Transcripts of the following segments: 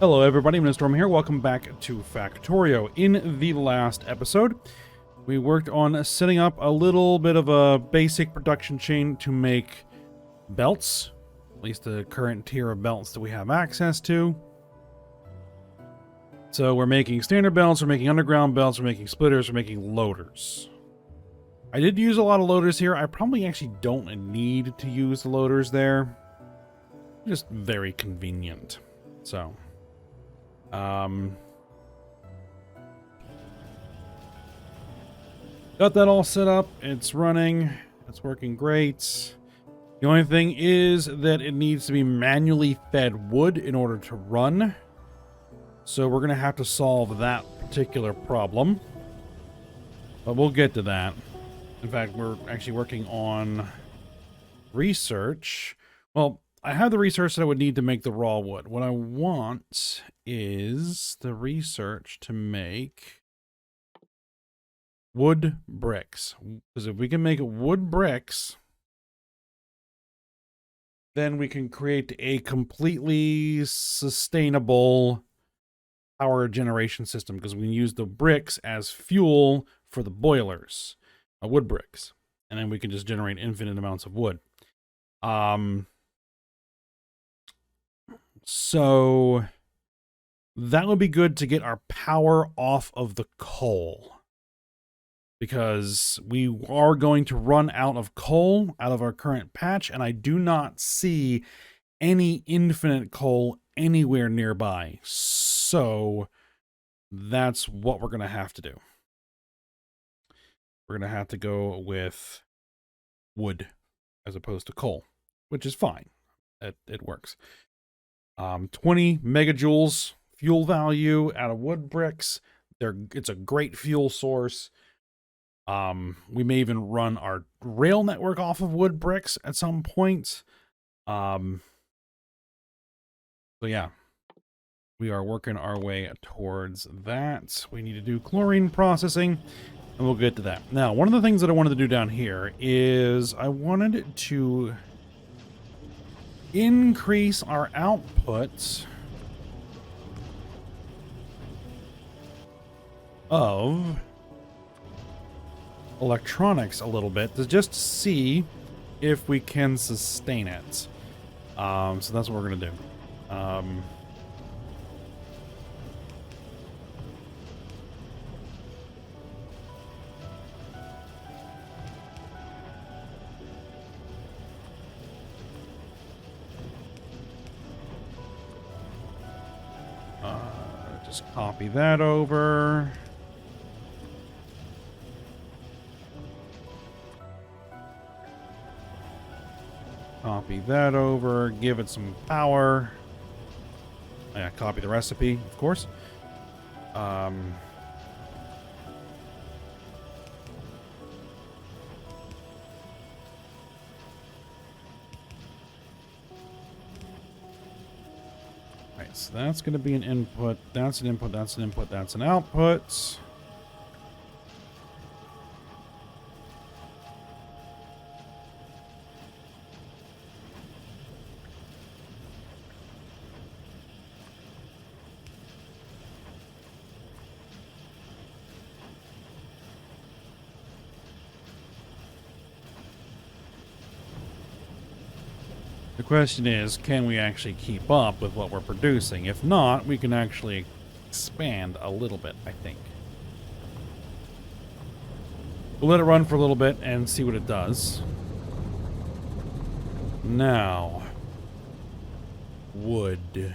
Hello everybody, I'm Storm here. Welcome back to Factorio. In the last episode, we worked on setting up a little bit of a basic production chain to make belts, at least the current tier of belts that we have access to. So we're making standard belts, we're making underground belts, we're making splitters, we're making loaders. I did use a lot of loaders here. I probably actually don't need to use the loaders there. Just very convenient. So... got that all set up. It's running. It's working great. The only thing is that it needs to be manually fed wood in order to run. So we're going to have to solve that particular problem. But we'll get to that. In fact, we're actually working on research. Well, I have the research that I would need to make the raw wood. What I want is the research to make wood bricks. Because if we can make wood bricks, then we can create a completely sustainable power generation system. Because we can use the bricks as fuel for the boilers, wood bricks. And then we can just generate infinite amounts of wood. So that would be good to get our power off of the coal, because we are going to run out of coal out of our current patch, and I do not see any infinite coal anywhere nearby. So that's what we're going to have to do. We're going to have to go with wood as opposed to coal, which is fine. It works. 20 megajoules fuel value out of wood bricks. It's a great fuel source. We may even run our rail network off of wood bricks at some point. So yeah, we are working our way towards that. We need to do chlorine processing, and we'll get to that. Now, one of the things that I wanted to do down here is I wanted to increase our output of electronics a little bit to just see if we can sustain it. So that's what we're gonna do. Just copy that over. Copy that over, give it some power. Yeah, copy the recipe, of course. Right, so that's going to be an input, that's an input, that's an input, that's an output. The question is, can we actually keep up with what we're producing? If not, we can actually expand a little bit, I think. We'll let it run for a little bit and see what it does. Now, wood.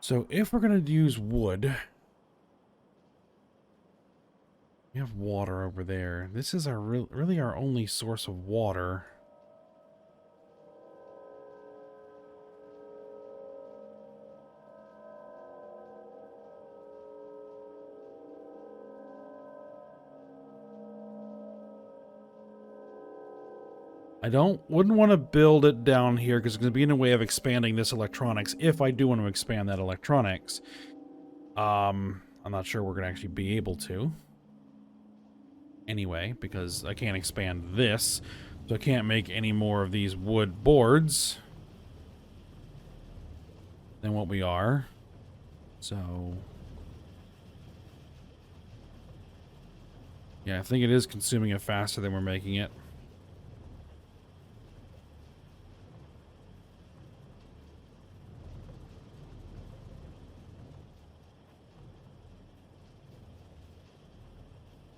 So if we're going to use wood... we have water over there. This is our really our only source of water. I wouldn't want to build it down here because it's going to be in a way of expanding this electronics if I do want to expand that electronics. I'm not sure we're going to actually be able to. Anyway, because I can't expand this. So I can't make any more of these wood boards than what we are. So yeah, I think it is consuming it faster than we're making it.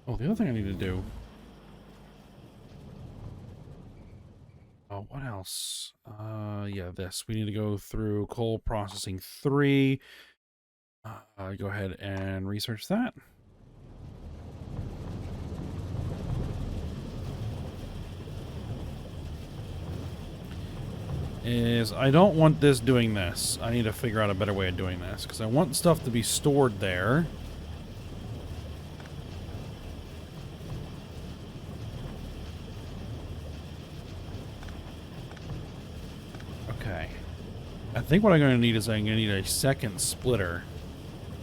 Oh, the other thing I need to do. Oh, what else? Yeah, this. We need to go through coal processing 3. Go ahead and research that. I don't want this doing this. I need to figure out a better way of doing this, because I want stuff to be stored there. Okay. I think what I'm going to need is I'm going to need a second splitter.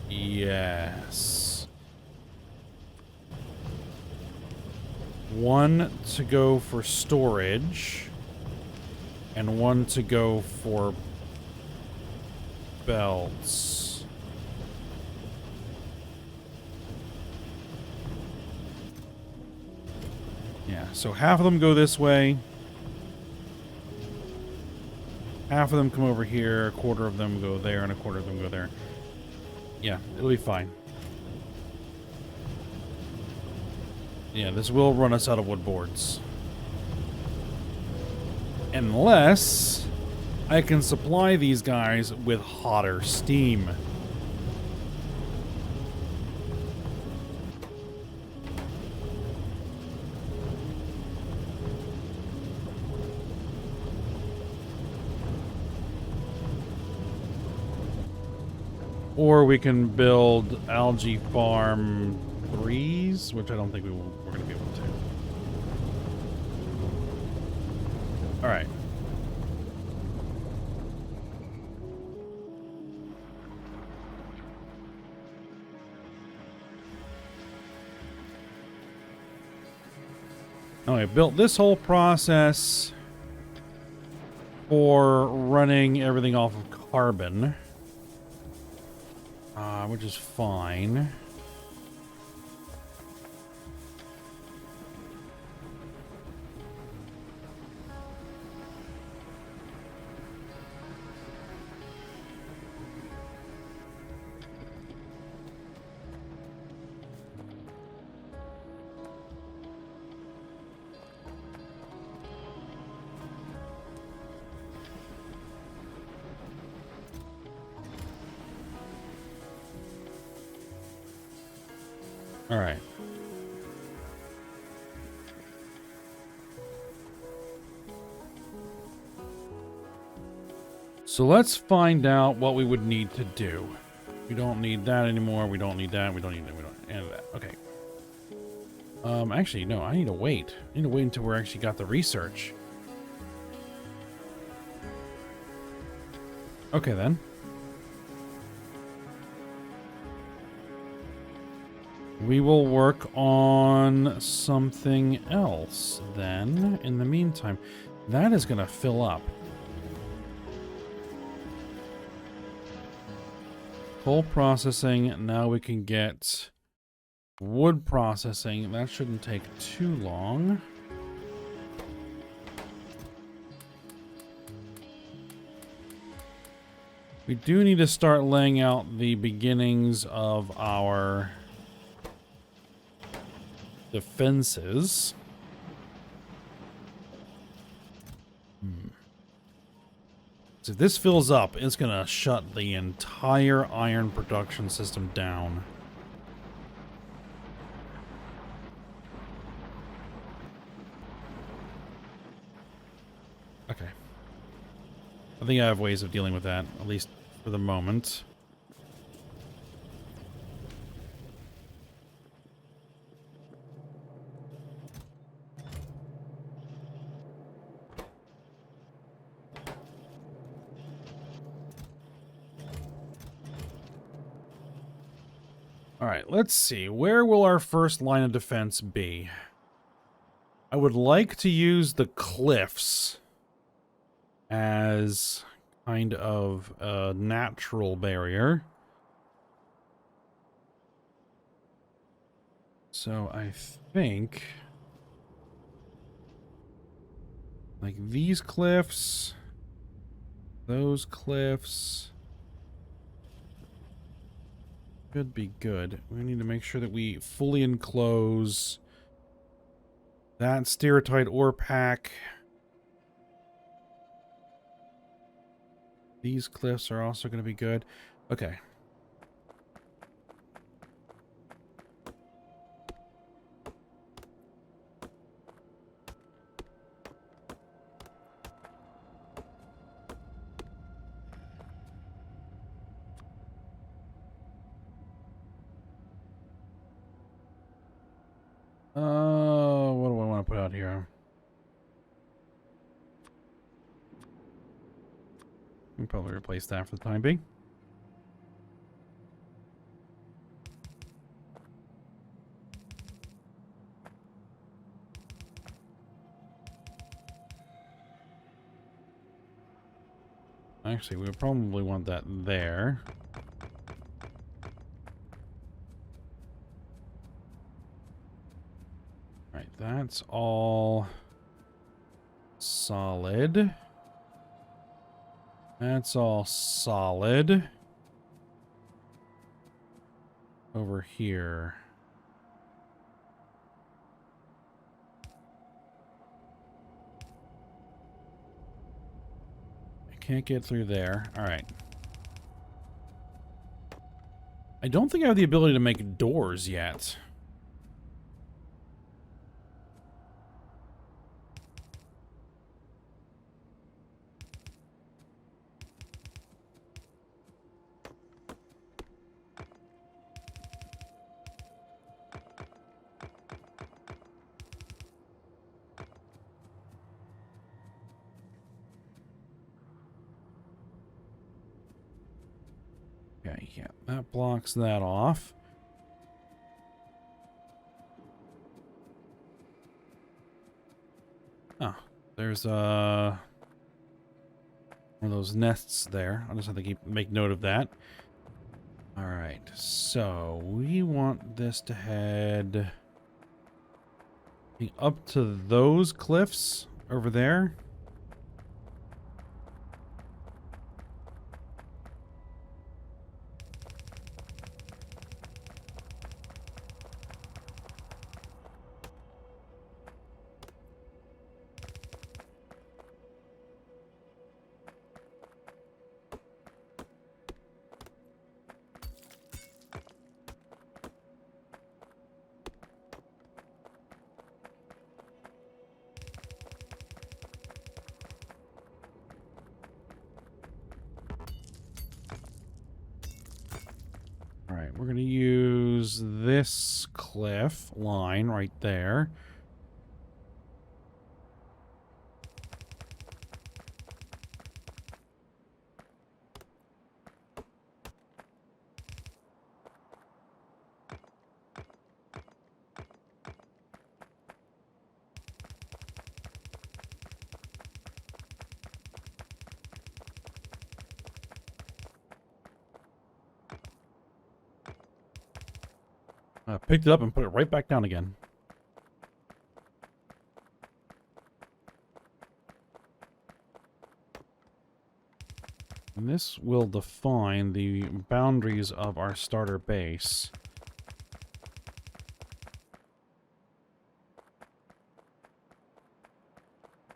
Yes. One to go for storage, and one to go for belts. Yeah, so half of them go this way. Half of them come over here, a quarter of them go there, and a quarter of them go there. Yeah, it'll be fine. Yeah, this will run us out of wood boards. Unless I can supply these guys with hotter steam. Or we can build algae farm 3s, which I don't think we're going to be able to. All right. Now I built this whole process for running everything off of carbon. Which is fine. All right. So let's find out what we would need to do. We don't need that anymore. We don't need that. We don't need that. We don't any of that. Okay. Actually, no. I need to wait. I need to wait until we're actually got the research. Okay, then. We will work on something else then. In the meantime, that is going to fill up. Coal processing. Now we can get wood processing. That shouldn't take too long. We do need to start laying out the beginnings of our defenses. So if this fills up, it's going to shut the entire iron production system down. Okay. I think I have ways of dealing with that, at least for the moment. All right, let's see. Where will our first line of defense be? I would like to use the cliffs as kind of a natural barrier. So I think like these cliffs, those cliffs should be good. We need to make sure that we fully enclose that stereotype ore pack. These cliffs are also going to be good. Okay. What do I want to put out here? We'll probably replace that for the time being. Actually, we would probably want that there. Alright, that's all solid. That's all solid. Over here. I can't get through there. Alright. I don't think I have the ability to make doors yet. Okay, yeah, that blocks that off. Oh, there's one of those nests there. I'll just have to make note of that. All right, so we want this to head up to those cliffs over there. Alright, we're going to use this cliff line right there. Picked it up and put it right back down again. And this will define the boundaries of our starter base.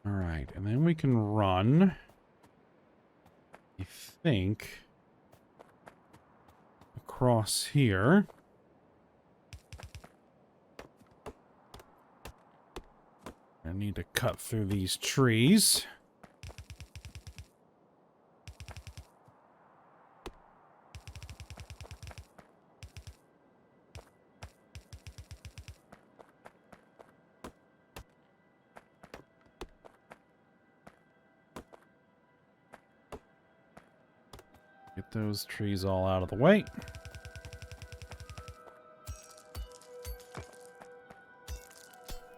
Alright, and then we can run, I think, across here. I need to cut through these trees. Get those trees all out of the way.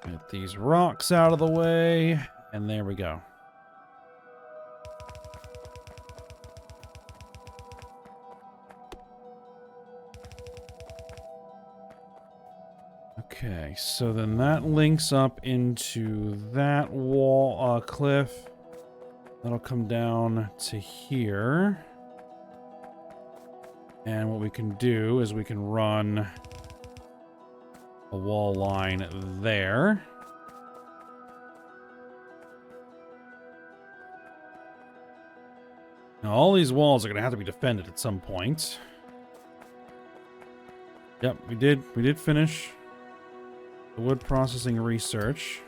Get these rocks out of the way, and there we go. Okay, so then that links up into that wall, cliff. That'll come down to here. And what we can do is we can run a wall line there. Now, all these walls are going to have to be defended at some point. Yep, we did finish the wood processing research.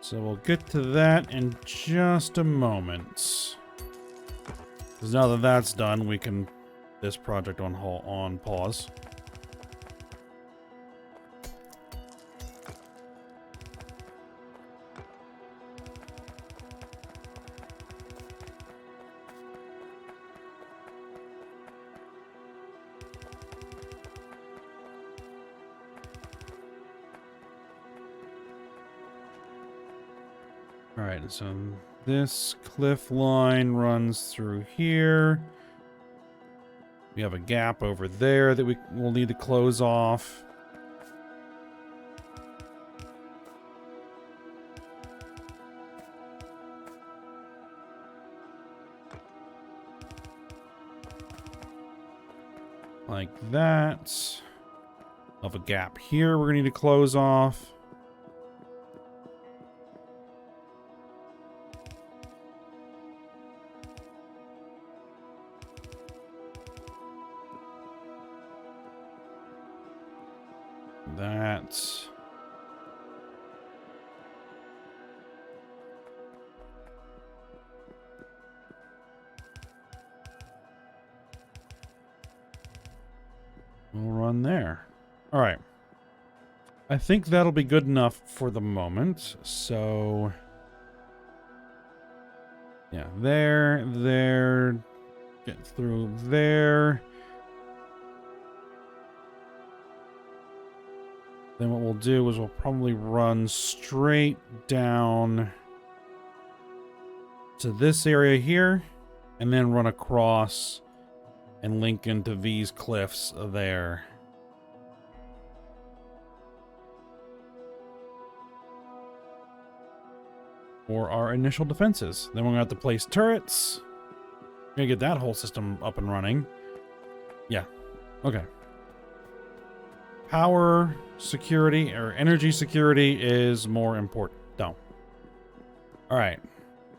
So we'll get to that in just a moment. Because now that that's done, we can this project on pause. All right, so this cliff line runs through here. We have a gap over there that we will need to close off. Like that. Of a gap here we're going to need to close off. That. We'll run there. All right. I think that'll be good enough for the moment. So, yeah, there, get through there. Then what we'll do is we'll probably run straight down to this area here, and then run across and link into these cliffs there. For our initial defenses. Then we're gonna have to place turrets. We're gonna get that whole system up and running. Yeah. Okay. Power security or energy security is more important. No. All right.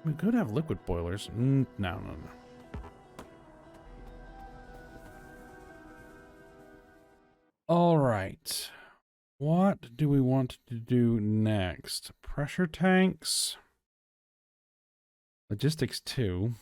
We could have liquid boilers. No, no, no. All right. What do we want to do next? Pressure tanks. Logistics 2.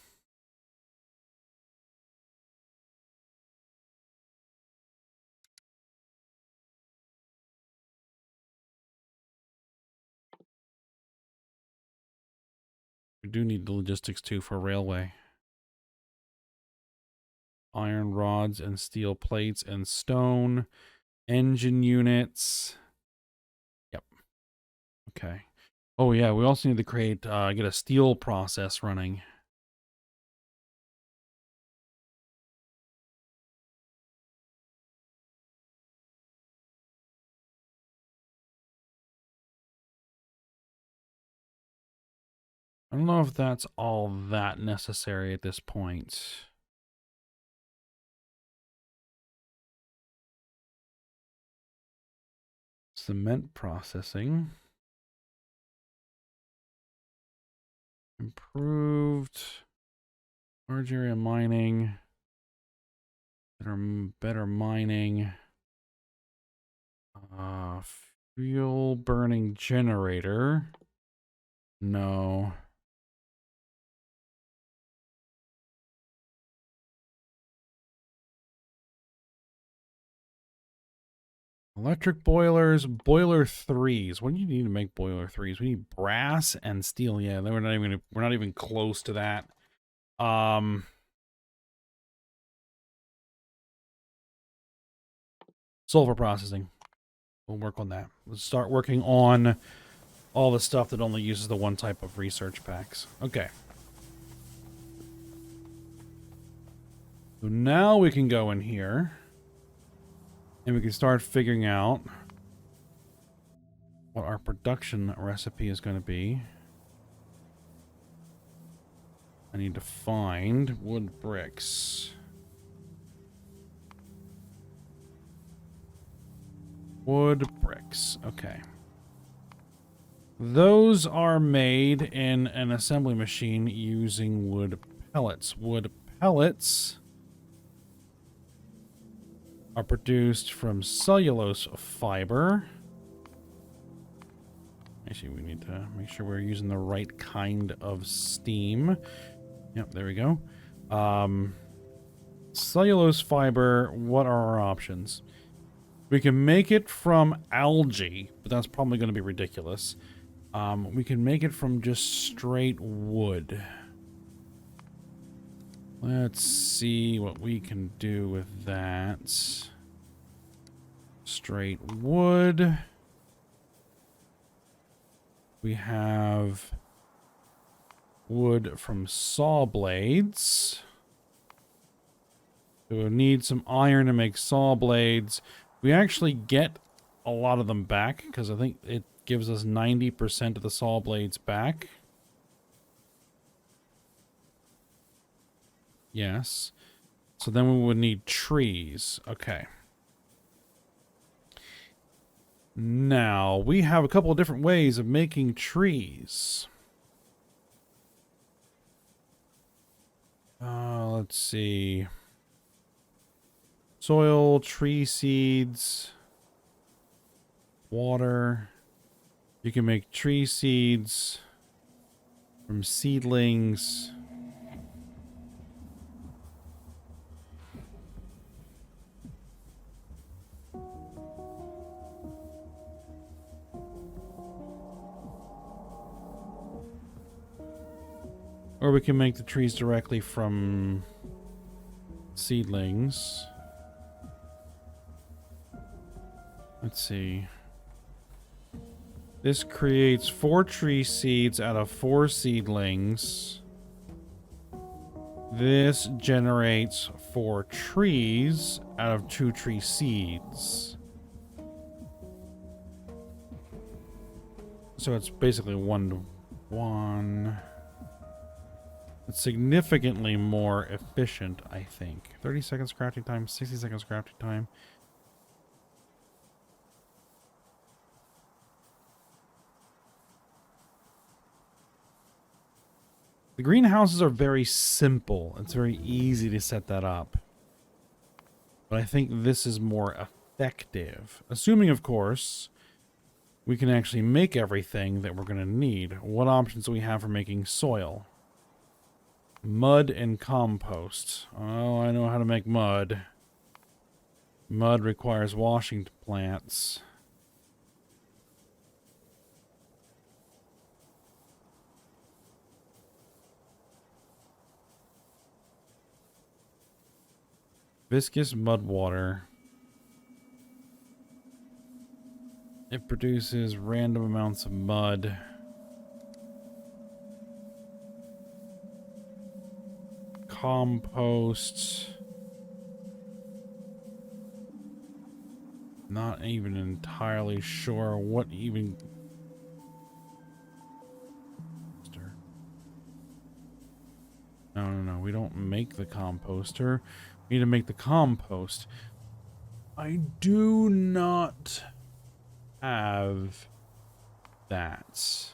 We do need the logistics 2 for railway. Iron rods and steel plates and stone. Engine units. Yep. Okay. Oh yeah, we also need to create, get a steel process running. I don't know if that's all that necessary at this point. Cement processing. Improved. Large area mining. Better mining. Fuel burning generator. No. Electric boilers, boiler 3s. What do you need to make boiler 3s? We need brass and steel. Yeah, we're not even close to that. Sulfur processing. We'll work on that. Let's start working on all the stuff that only uses the one type of research packs. Okay. So now we can go in here and we can start figuring out what our production recipe is going to be. I need to find wood bricks. Wood bricks. Okay. Those are made in an assembly machine using wood pellets. Wood pellets are produced from cellulose fiber. Actually, we need to make sure we're using the right kind of steam. Yep, there we go. Cellulose fiber, what are our options? We can make it from algae, but that's probably going to be ridiculous. We can make it from just straight wood. Let's see what we can do with that. Straight wood. We have wood from saw blades. So we'll need some iron to make saw blades. We actually get a lot of them back because I think it gives us 90% of the saw blades back. Yes. So then we would need trees. Okay. Now, we have a couple of different ways of making trees. Let's see. Soil, tree seeds, water. You can make tree seeds from seedlings. Or we can make the trees directly from seedlings. Let's see. This creates 4 tree seeds out of 4 seedlings. This generates 4 trees out of 2 tree seeds. So it's basically 1 to 1. It's significantly more efficient, I think. 30 seconds crafting time, 60 seconds crafting time. The greenhouses are very simple. It's very easy to set that up. But I think this is more effective. Assuming, of course, we can actually make everything that we're going to need. What options do we have for making soil? Mud and compost. Oh, I know how to make mud. Mud requires washing plants. Viscous mud water. It produces random amounts of mud. Compost. Not even entirely sure what even... No, we don't make the composter. We need to make the compost. I do not have that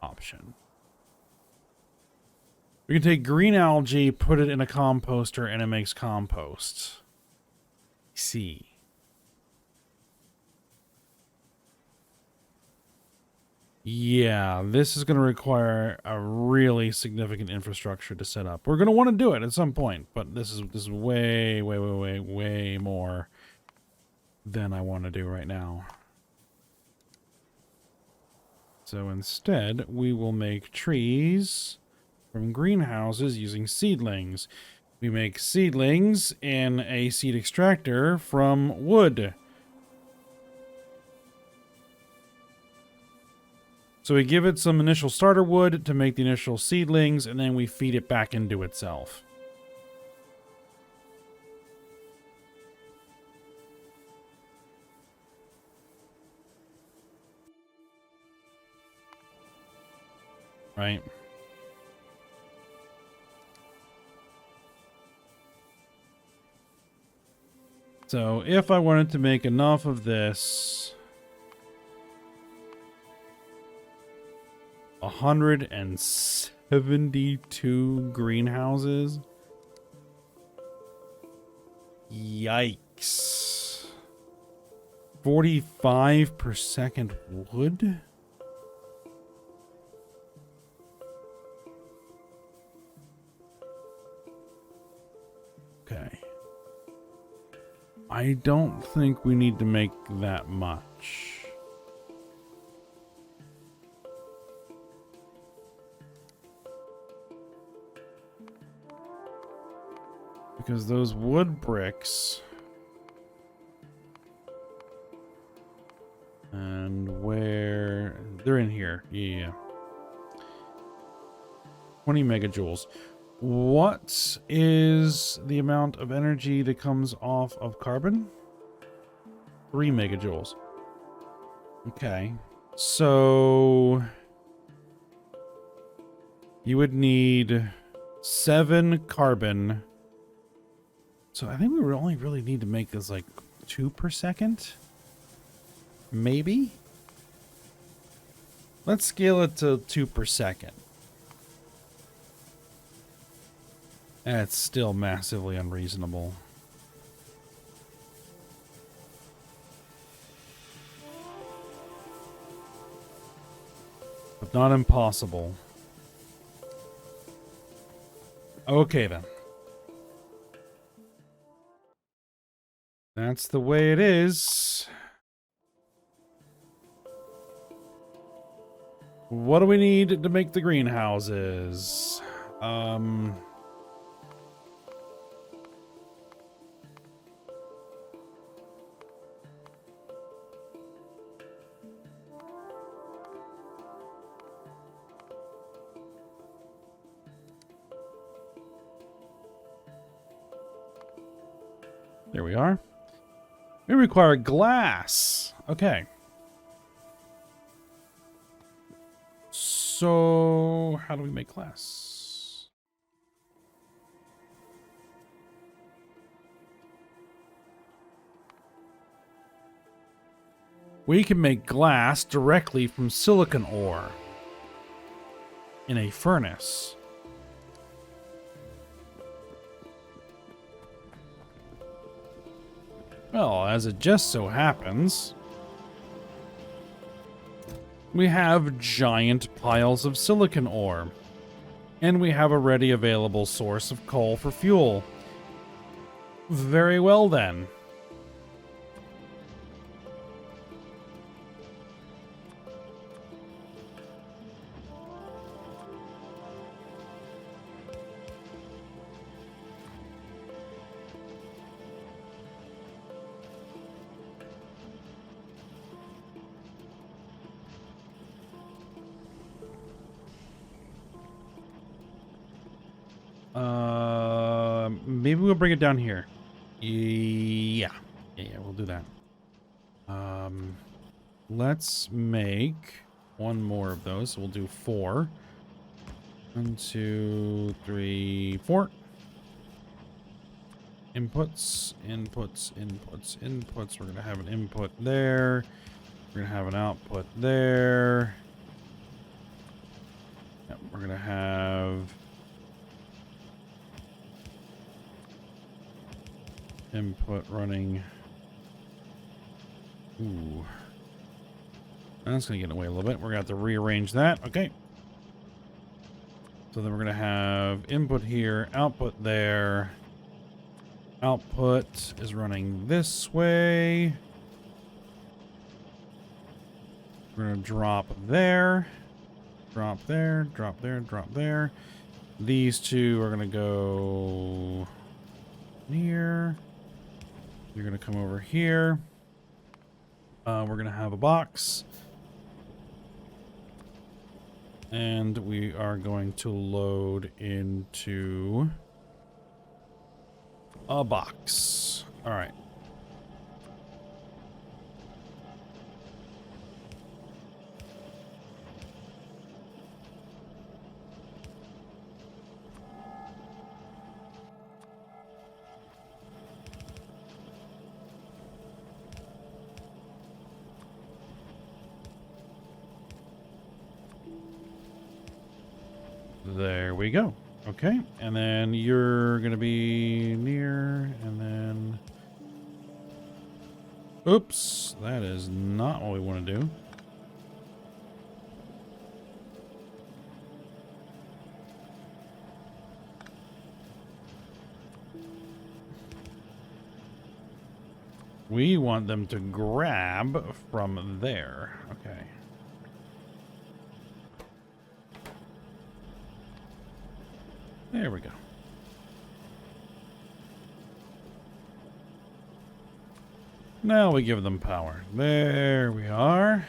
option. We can take green algae, put it in a composter, and it makes compost. See. Yeah, this is going to require a really significant infrastructure to set up. We're going to want to do it at some point, but this is way more than I want to do right now. So instead, we will make trees from greenhouses using seedlings. We make seedlings in a seed extractor from wood. So we give it some initial starter wood to make the initial seedlings, and then we feed it back into itself. Right? So if I wanted to make enough of this, 172 greenhouses. Yikes. 45 per second wood? Okay. I don't think we need to make that much. Because those wood bricks... And where... They're in here. Yeah. 20 megajoules. What is the amount of energy that comes off of carbon? 3 megajoules. Okay. So... You would need 7 carbon. So I think we would only really need to make this like 2 per second. Maybe? Let's scale it to 2 per second. That's still massively unreasonable. But not impossible. Okay then. That's the way it is. What do we need to make the greenhouses? There we are. We require glass. Okay. So, how do we make glass? We can make glass directly from silicon ore in a furnace. Well, as it just so happens, we have giant piles of silicon ore, and we have a ready available source of coal for fuel. Very well then. Maybe we'll bring it down here. Yeah, we'll do that. Let's make one more of those. So we'll do 4. 1, 2, 3, 4. Inputs, inputs, inputs, inputs. We're gonna have an input there. We're gonna have an output there. Yep, we're gonna have input running. Ooh. That's going to get away a little bit. We're going to have to rearrange that. Okay. So then we're going to have input here, output there. Output is running this way. We're going to drop there. Drop there, drop there, drop there. These two are going to go here. You're going to come over here. We're going to have a box. And we are going to load into a box. All right. There we go. Okay, and then you're gonna be near, and then... Oops, that is not what we want to do. We want them to grab from there. Okay. There we go. Now we give them power. There we are.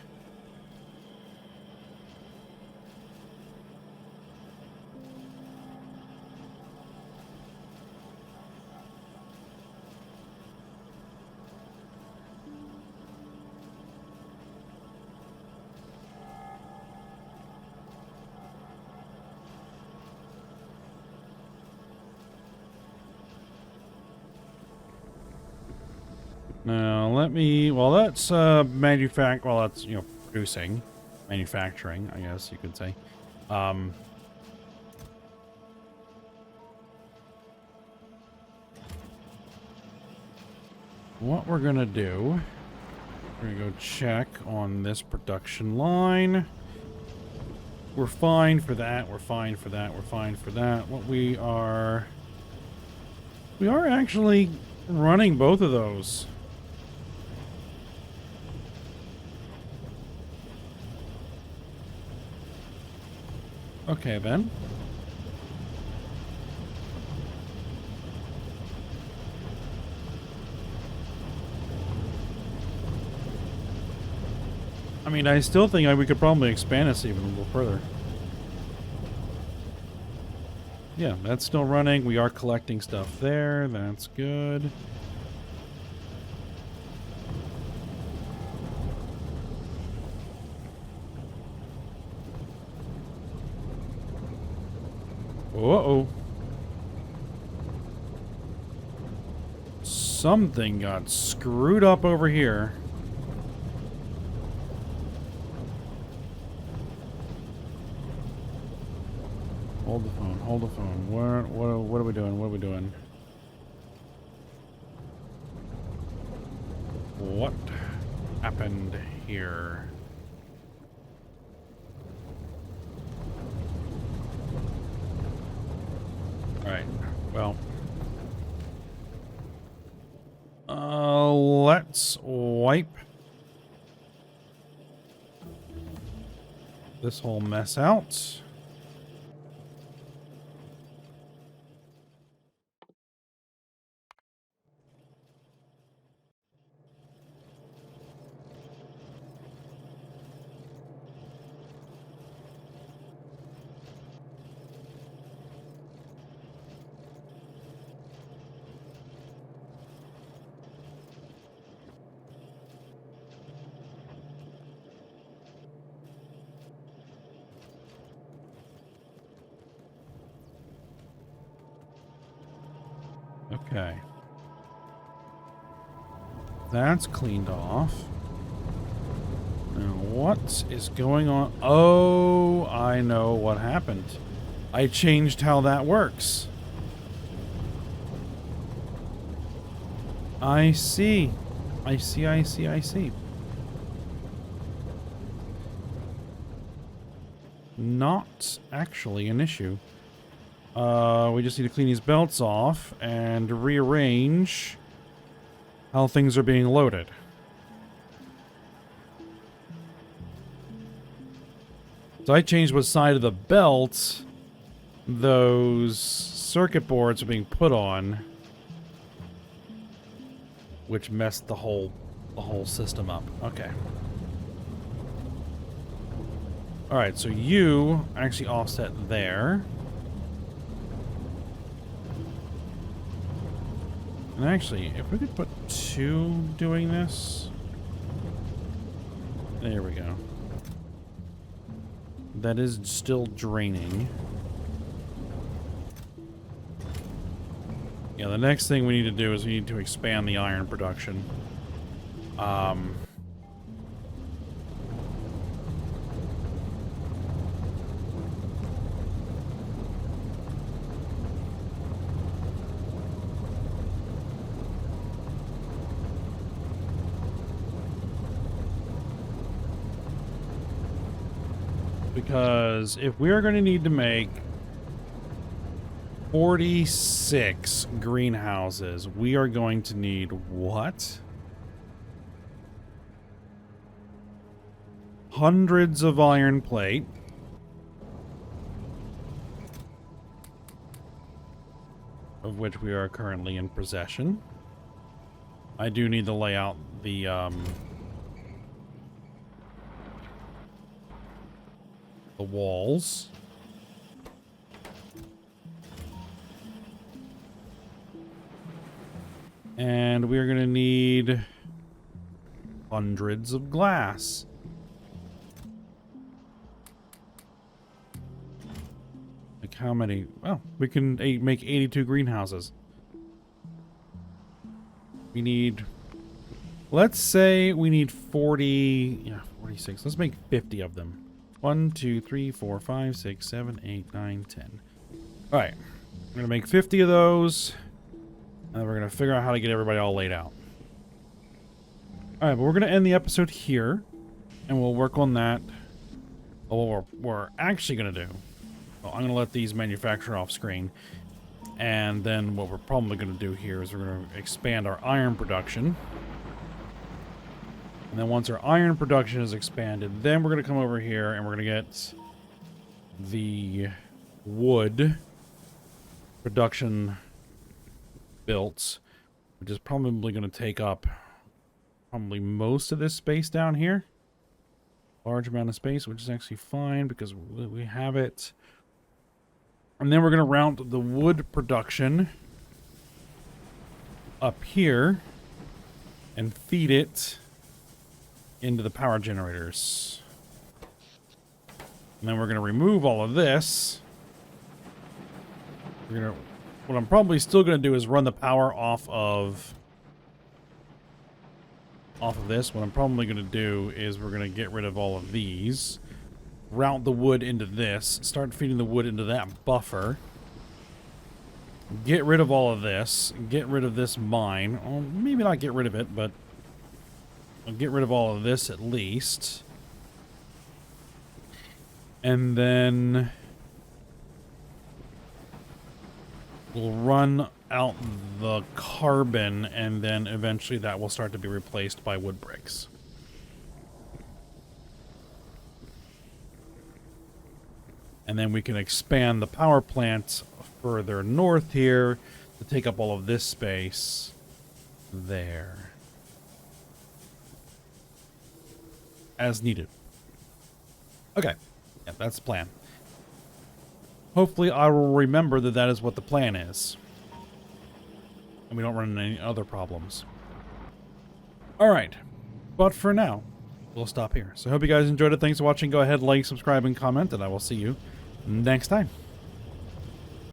Now let me, well that's well that's, you know, manufacturing, I guess you could say. What we're gonna do, we're gonna go check on this production line. We're fine for that, we're fine for that, we're fine for that. What we are actually running both of those. Okay, Ben. I mean, I still think we could probably expand this even a little further. Yeah, that's still running. We are collecting stuff there. That's good. Uh-oh. Something got screwed up over here. Hold the phone, hold the phone. What are we doing? What are we doing? What happened here? Alright, well. Let's wipe this whole mess out. Okay. That's cleaned off. Now, what is going on? Oh, I know what happened. I changed how that works. I see. I see. Not actually an issue. We just need to clean these belts off and rearrange how things are being loaded. So I changed what side of the belt those circuit boards are being put on, which messed the whole system up. Okay. All right, so you actually offset there. And actually, if we could put 2 doing this. There we go. That is still draining. Yeah, the next thing we need to do is we need to expand the iron production. Because if we are going to need to make 46 greenhouses, we are going to need what? Hundreds of iron plate. Of which we are currently in possession. I do need to lay out the walls. And we're going to need hundreds of glass. Like how many? Well, we can make 82 greenhouses. We need, let's say we need 40, yeah, 46. Let's make 50 of them. 1, 2, 3, 4, 5, 6, 7, 8, 9, 10. All right, we're gonna make 50 of those, and then we're gonna figure out how to get everybody all laid out. All right, but we're gonna end the episode here, and we'll work on that. Well, what we're actually gonna do, well, I'm gonna let these manufacture off screen, and then what we're probably gonna do here is we're gonna expand our iron production. And then once our iron production is expanded, then we're going to come over here and we're going to get the wood production built, which is probably going to take up probably most of this space down here. Large amount of space, which is actually fine because we have it. And then we're going to route the wood production up here and feed it into the power generators. And then we're going to remove all of this. What I'm probably still going to do is run the power off of this. What I'm probably going to do is we're going to get rid of all of these, route the wood into this, start feeding the wood into that buffer, get rid of all of this, get rid of this mine. Well, maybe not get rid of it, but I'll get rid of all of this at least. And then we'll run out the carbon, and then eventually that will start to be replaced by wood bricks. And then we can expand the power plant further north here to take up all of this space there. As needed. Okay. Yeah, that's the plan. Hopefully I will remember that that is what the plan is. And we don't run into any other problems. Alright. But for now, we'll stop here. So I hope you guys enjoyed it. Thanks for watching. Go ahead, like, subscribe, and comment, and I will see you next time.